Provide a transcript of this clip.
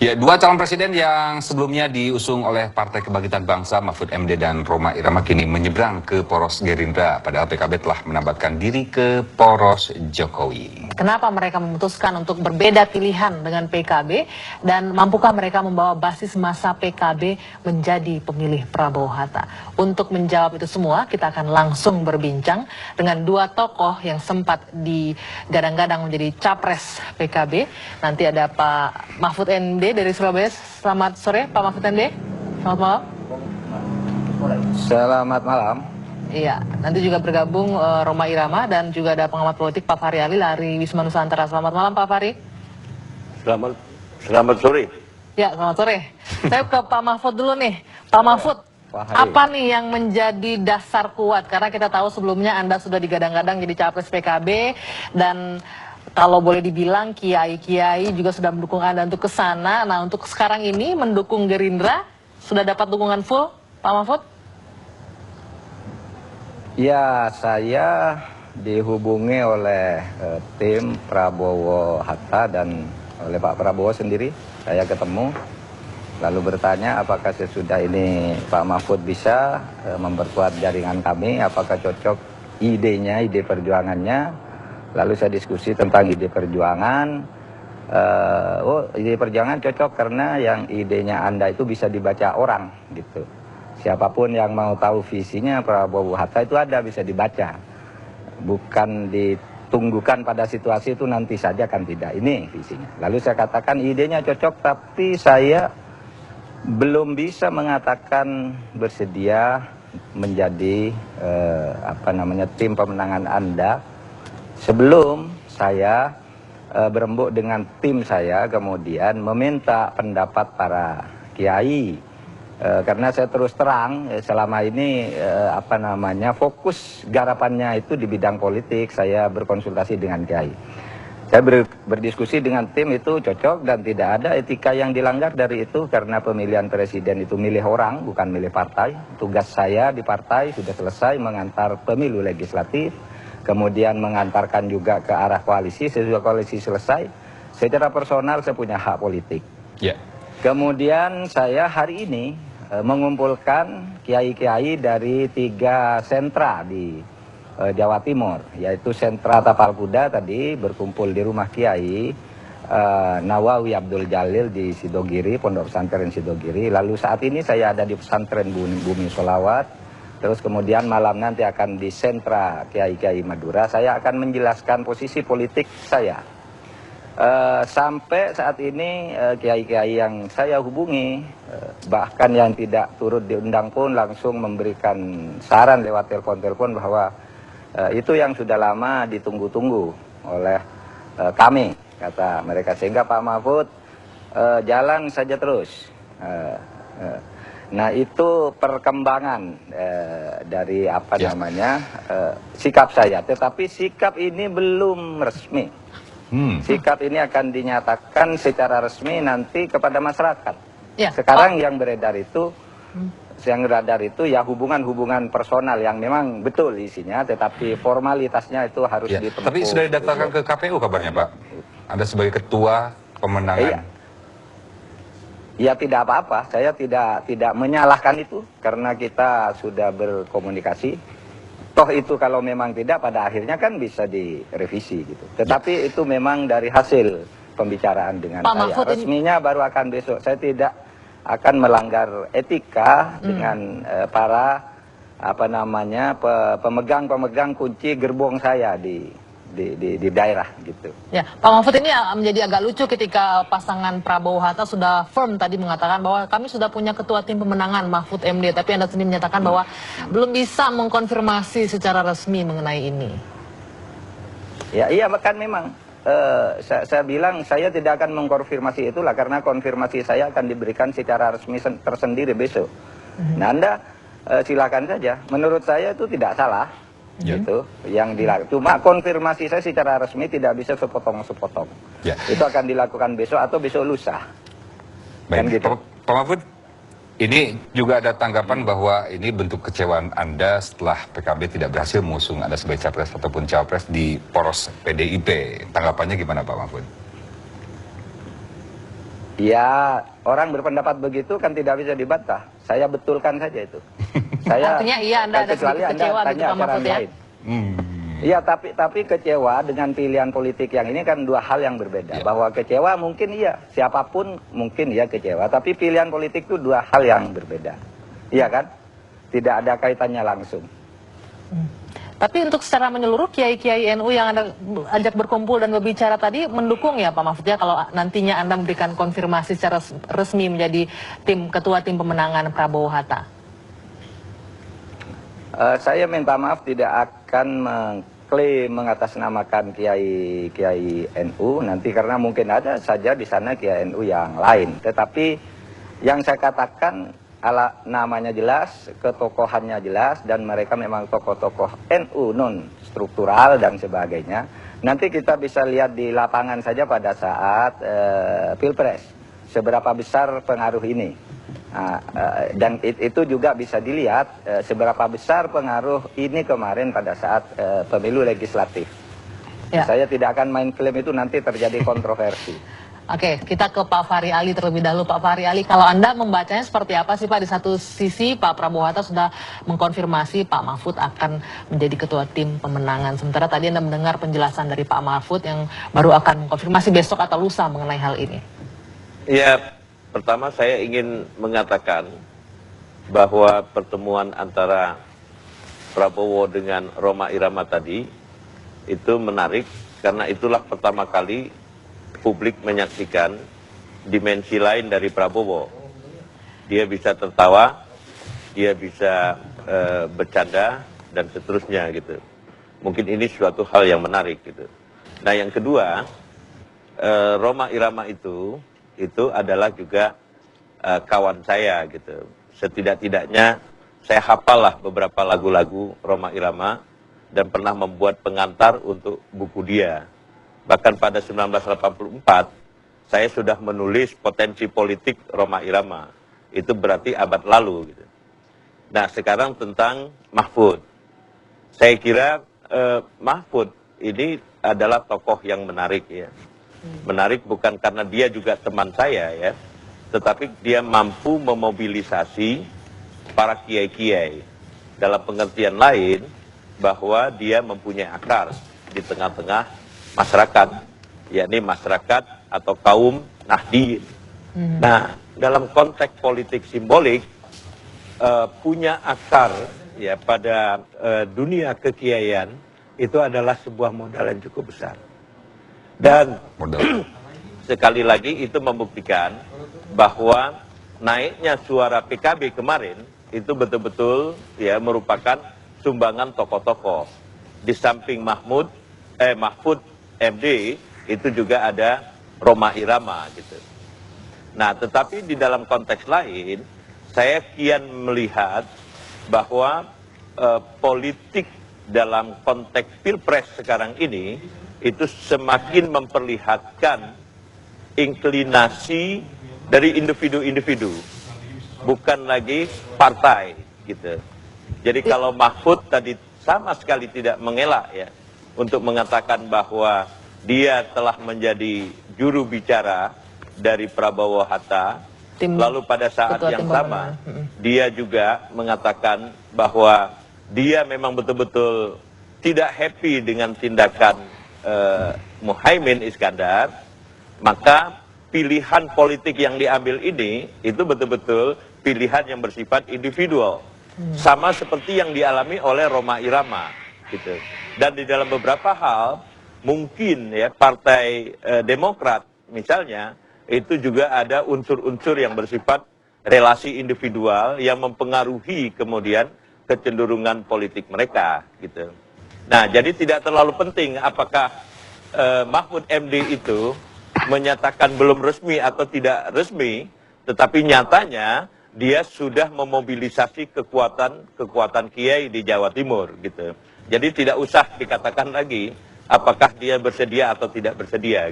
Ya, dua calon presiden yang sebelumnya diusung oleh Partai Kebangkitan Bangsa, Mahfud MD dan Rhoma Irama kini menyeberang ke poros Gerindra, padahal PKB telah menambahkan diri ke poros Jokowi. Kenapa mereka memutuskan untuk berbeda pilihan dengan PKB dan mampukah mereka membawa basis massa PKB menjadi pemilih Prabowo Hatta? Untuk menjawab itu semua, kita akan langsung berbincang dengan dua tokoh yang sempat digadang-gadang menjadi capres PKB. Nanti ada Pak Mahfud MD dari Surabaya. Selamat sore Pak Mahfud MD. Selamat malam. Selamat malam. Iya, nanti juga bergabung Rhoma Irama dan juga ada pengamat politik Pak Fahri Ali dari Wisma Nusantara. Selamat malam Pak Fahri. Selamat sore. Ya, selamat sore. Saya ke Pak Mahfud dulu nih. Pak Mahfud, apa nih yang menjadi dasar kuat? Karena kita tahu sebelumnya Anda sudah digadang-gadang jadi capres PKB dan kalau boleh dibilang kiai-kiai juga sudah mendukung Anda untuk ke sana. Nah, untuk sekarang ini mendukung Gerindra, sudah dapat dukungan full, Pak Mahfud? Ya, saya dihubungi oleh tim Prabowo Hatta dan oleh Pak Prabowo sendiri. Saya ketemu, lalu bertanya apakah sesudah ini Pak Mahfud bisa memperkuat jaringan kami, apakah cocok idenya, ide perjuangannya. Lalu saya diskusi tentang ide perjuangan. Ide perjuangan cocok karena yang idenya Anda itu bisa dibaca orang gitu. Siapapun yang mau tahu visinya Prabowo Hatta itu ada, bisa dibaca. Bukan ditunggukan pada situasi itu nanti saja, kan tidak. Ini visinya. Lalu saya katakan idenya cocok, tapi saya belum bisa mengatakan bersedia menjadi tim pemenangan Anda sebelum saya berembuk dengan tim saya, kemudian meminta pendapat para kiai. Karena saya terus terang selama ini fokus garapannya itu di bidang politik. Saya berkonsultasi dengan kiai. Saya berdiskusi dengan tim itu cocok dan tidak ada etika yang dilanggar dari itu, karena pemilihan presiden itu milih orang bukan milih partai. Tugas saya di partai sudah selesai mengantar pemilu legislatif, kemudian mengantarkan juga ke arah koalisi. Sesudah koalisi selesai, secara personal saya punya hak politik. Ya. Kemudian saya hari ini mengumpulkan kiai-kiai dari 3 sentra di Jawa Timur, yaitu sentra Tapal Kuda tadi berkumpul di rumah Kiai Nawawi Abdul Jalil di Sidogiri, Pondok Pesantren Sidogiri. Lalu saat ini saya ada di pesantren Bumi Sholawat. Terus kemudian malam nanti akan di sentra Kiai-Kiai Madura. Saya akan menjelaskan posisi politik saya. Sampai saat ini kiai-kiai yang saya hubungi, bahkan yang tidak turut diundang pun langsung memberikan saran lewat telepon-telepon bahwa itu yang sudah lama ditunggu-tunggu oleh kami, kata mereka. Sehingga Pak Mahfud jalan saja terus. Nah, itu perkembangan dari sikap saya. Tetapi sikap ini belum resmi. Sikap ini akan dinyatakan secara resmi nanti kepada masyarakat. Ya, sekarang yang beredar itu, ya hubungan-hubungan personal yang memang betul isinya, tetapi formalitasnya itu harus ditempuh. Tapi sudah didaftarkan ke KPU kabarnya, Pak? Anda sebagai ketua pemenangan. Ya tidak apa-apa, saya tidak menyalahkan itu karena kita sudah berkomunikasi. Toh itu kalau memang tidak, pada akhirnya kan bisa direvisi gitu. Tetapi itu memang dari hasil pembicaraan dengan saya. Resminya baru akan besok. Saya tidak akan melanggar etika dengan para pemegang kunci gerbong saya di daerah gitu. Ya, Pak Mahfud, ini menjadi agak lucu ketika pasangan Prabowo Hatta sudah firm tadi mengatakan bahwa kami sudah punya ketua tim pemenangan Mahfud MD, tapi Anda sendiri menyatakan bahwa belum bisa mengkonfirmasi secara resmi mengenai ini. Ya iya, kan memang saya bilang saya tidak akan mengkonfirmasi itulah, karena konfirmasi saya akan diberikan secara resmi tersendiri besok. Nah, Anda silakan saja. Menurut saya itu tidak salah. Gitu yang dilakukan, cuma konfirmasi saya secara resmi tidak bisa sepotong-sepotong. Itu akan dilakukan besok atau besok lusa. Baik, kan gitu. Pak Mahfud, ini juga ada tanggapan bahwa ini bentuk kecewaan Anda setelah PKB tidak berhasil mengusung Anda sebagai capres ataupun cawapres di poros PDIP. Tanggapannya gimana, Pak Mahfud? Ya, orang berpendapat begitu kan tidak bisa dibantah. Saya betulkan saja itu. Saya Artinya iya, Anda ada kecuali sedikit kecewa Anda gitu, tanya Pak ke Mahfud, orang ya? lain. Iya, tapi kecewa dengan pilihan politik yang ini kan dua hal yang berbeda. Bahwa kecewa mungkin iya, siapapun mungkin iya kecewa. Tapi pilihan politik itu dua hal yang berbeda. Iya kan? Tidak ada kaitannya langsung. Tapi untuk secara menyeluruh kiai-kiai NU yang Anda ajak berkumpul dan berbicara tadi mendukung ya Pak Mahfud ya kalau nantinya Anda memberikan konfirmasi secara resmi menjadi ketua tim pemenangan Prabowo Hatta. Saya minta maaf tidak akan mengklaim mengatasnamakan kiai NU nanti karena mungkin ada saja di sana kiai NU yang lain. Tetapi yang saya katakan namanya jelas, ketokohannya jelas, dan mereka memang tokoh-tokoh NU non struktural dan sebagainya. Nanti kita bisa lihat di lapangan saja pada saat Pilpres seberapa besar pengaruh ini. Dan itu juga bisa dilihat seberapa besar pengaruh ini kemarin pada saat pemilu legislatif. Ya. Saya tidak akan main klaim itu nanti terjadi kontroversi. Oke, kita ke Pak Fahri Ali terlebih dahulu. Pak Fahri Ali, kalau Anda membacanya seperti apa sih Pak? Di satu sisi Pak Prabowo Hatta sudah mengkonfirmasi Pak Mahfud akan menjadi ketua tim pemenangan. Sementara tadi Anda mendengar penjelasan dari Pak Mahfud yang baru akan mengkonfirmasi besok atau lusa mengenai hal ini. Ya, pertama saya ingin mengatakan bahwa pertemuan antara Prabowo dengan Rhoma Irama tadi itu menarik karena itulah pertama kali publik menyaksikan dimensi lain dari Prabowo. Dia bisa tertawa, dia bisa bercanda dan seterusnya gitu. Mungkin ini suatu hal yang menarik gitu. Nah yang kedua, Rhoma Irama itu adalah juga kawan saya gitu. Setidak-tidaknya saya hafal lah beberapa lagu-lagu Rhoma Irama dan pernah membuat pengantar untuk buku dia. Bahkan pada 1984, saya sudah menulis potensi politik Rhoma Irama. Itu berarti abad lalu. Gitu. Nah, sekarang tentang Mahfud. Saya kira Mahfud ini adalah tokoh yang menarik ya. Menarik bukan karena dia juga teman saya ya, tetapi dia mampu memobilisasi para kiai-kiai. Dalam pengertian lain, bahwa dia mempunyai akar di tengah-tengah masyarakat, yakni masyarakat atau kaum Nahdliyin. Nah, dalam konteks politik simbolik, punya akar ya pada dunia kekiaian itu adalah sebuah modal yang cukup besar. Dan sekali lagi itu membuktikan bahwa naiknya suara PKB kemarin itu betul-betul ya merupakan sumbangan tokoh-tokoh. Di samping Mahfud MD itu juga ada Rhoma Irama gitu. Nah, tetapi di dalam konteks lain, saya kian melihat bahwa politik dalam konteks Pilpres sekarang ini itu semakin memperlihatkan inklinasi dari individu-individu, bukan lagi partai gitu. Jadi kalau Mahfud tadi sama sekali tidak mengelak ya untuk mengatakan bahwa dia telah menjadi juru bicara dari Prabowo Hatta, lalu pada saat yang sama dia juga mengatakan bahwa dia memang betul-betul tidak happy dengan tindakan Muhaimin Iskandar, maka pilihan politik yang diambil ini itu betul-betul pilihan yang bersifat individual, sama seperti yang dialami oleh Rhoma Irama gitu. Dan di dalam beberapa hal mungkin ya Partai Demokrat misalnya itu juga ada unsur-unsur yang bersifat relasi individual yang mempengaruhi kemudian kecenderungan politik mereka gitu. Nah, jadi tidak terlalu penting apakah Mahfud MD itu menyatakan belum resmi atau tidak resmi, tetapi nyatanya dia sudah memobilisasi kekuatan kiai di Jawa Timur gitu. Jadi tidak usah dikatakan lagi apakah dia bersedia atau tidak bersedia gitu.